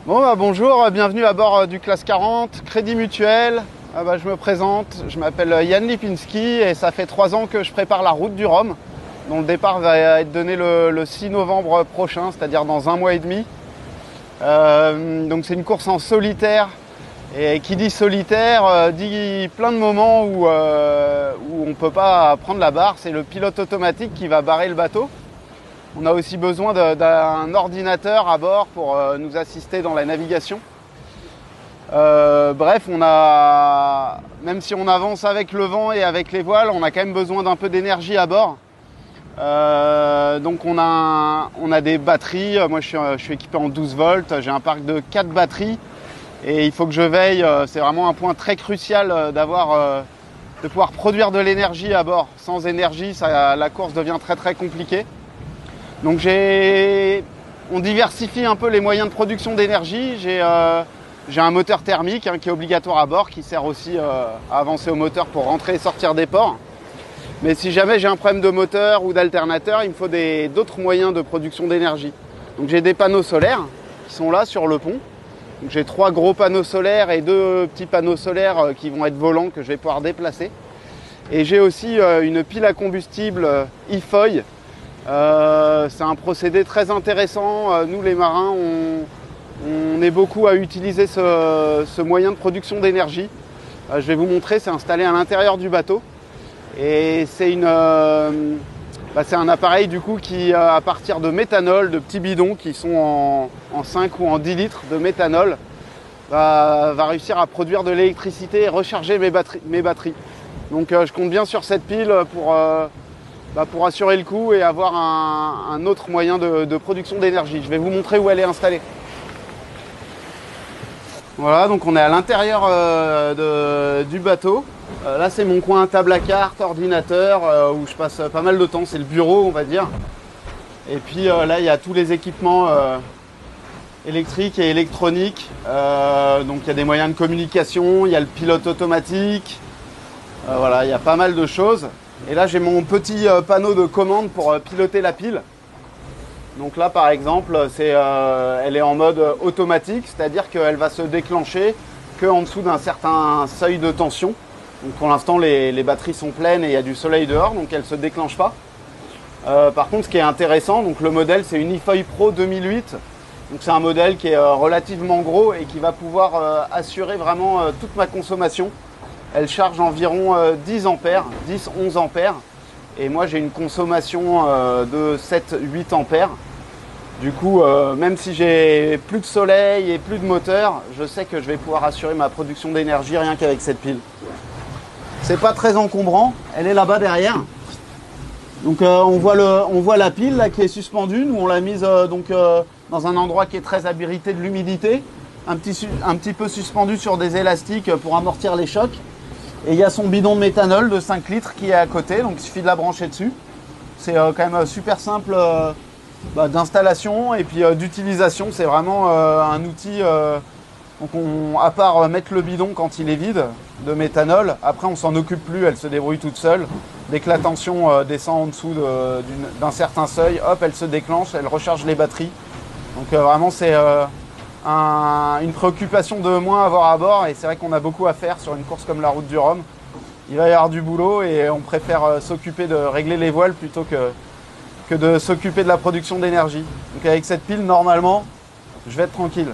Bon bonjour, bienvenue à bord du Classe 40, Crédit Mutuel. Je me présente, je m'appelle Yann Lipinski et ça fait 3 ans que je prépare la route du Rhum, dont le départ va être donné le 6 novembre prochain, c'est-à-dire dans 1 mois et demi. Donc c'est une course en solitaire, et qui dit solitaire dit plein de moments où on ne peut pas prendre la barre. C'est le pilote automatique qui va barrer le bateau. On a aussi besoin d'un ordinateur à bord pour nous assister dans la navigation. Bref, même si on avance avec le vent et avec les voiles, on a quand même besoin d'un peu d'énergie à bord. Donc on a des batteries. Moi je suis équipé en 12 volts, j'ai un parc de 4 batteries et il faut que je veille, c'est vraiment un point très crucial de pouvoir produire de l'énergie à bord. Sans énergie, la course devient très très compliquée. Donc on diversifie un peu les moyens de production d'énergie. J'ai un moteur thermique qui est obligatoire à bord, qui sert aussi à avancer au moteur pour rentrer et sortir des ports. Mais si jamais j'ai un problème de moteur ou d'alternateur, il me faut d'autres moyens de production d'énergie. Donc j'ai des panneaux solaires qui sont là sur le pont. Donc j'ai 3 gros panneaux solaires et 2 petits panneaux solaires qui vont être volants, que je vais pouvoir déplacer. Et j'ai aussi une pile à combustible e-foil. C'est un procédé très intéressant. Nous les marins, on est beaucoup à utiliser ce moyen de production d'énergie. Je vais vous montrer, c'est installé à l'intérieur du bateau. Et c'est un appareil du coup qui, à partir de méthanol, de petits bidons qui sont en 5 ou en 10 litres de méthanol, va réussir à produire de l'électricité et recharger mes batteries. Donc je compte bien sur cette pile pour assurer le coup et avoir un autre moyen de production d'énergie. Je vais vous montrer où elle est installée. Voilà, donc on est à l'intérieur du bateau. Là c'est mon coin table à cartes, ordinateur, où je passe pas mal de temps, c'est le bureau on va dire. Et puis là il y a tous les équipements électriques et électroniques. Donc il y a des moyens de communication, il y a le pilote automatique. Voilà, il y a pas mal de choses. Et là j'ai mon petit panneau de commande pour piloter la pile. Donc là par exemple elle est en mode automatique, c'est-à-dire qu'elle va se déclencher qu'en dessous d'un certain seuil de tension. Donc pour l'instant les batteries sont pleines et il y a du soleil dehors, donc elle ne se déclenche pas. Par contre ce qui est intéressant, donc le modèle c'est une e-foil Pro 2008. Donc c'est un modèle qui est relativement gros et qui va pouvoir assurer vraiment toute ma consommation. Elle charge environ 10-11 ampères. Et moi j'ai une consommation de 7-8 ampères. Du coup, même si j'ai plus de soleil et plus de moteur, je sais que je vais pouvoir assurer ma production d'énergie rien qu'avec cette pile. C'est pas très encombrant, elle est là-bas derrière. Donc on voit la pile là, qui est suspendue. Nous on l'a mise dans un endroit qui est très abrité de l'humidité, un petit peu suspendu sur des élastiques pour amortir les chocs. Et il y a son bidon de méthanol de 5 litres qui est à côté, donc il suffit de la brancher dessus. C'est quand même super simple d'installation et puis d'utilisation. C'est vraiment un outil, à part mettre le bidon quand il est vide de méthanol, après on s'en occupe plus, elle se débrouille toute seule. Dès que la tension descend en dessous d'un certain seuil, hop, elle se déclenche, elle recharge les batteries. Donc vraiment c'est une préoccupation de moins à avoir à bord, et c'est vrai qu'on a beaucoup à faire sur une course comme la route du Rhum. Il va y avoir du boulot et on préfère s'occuper de régler les voiles plutôt que de s'occuper de la production d'énergie. Donc avec cette pile, normalement, je vais être tranquille.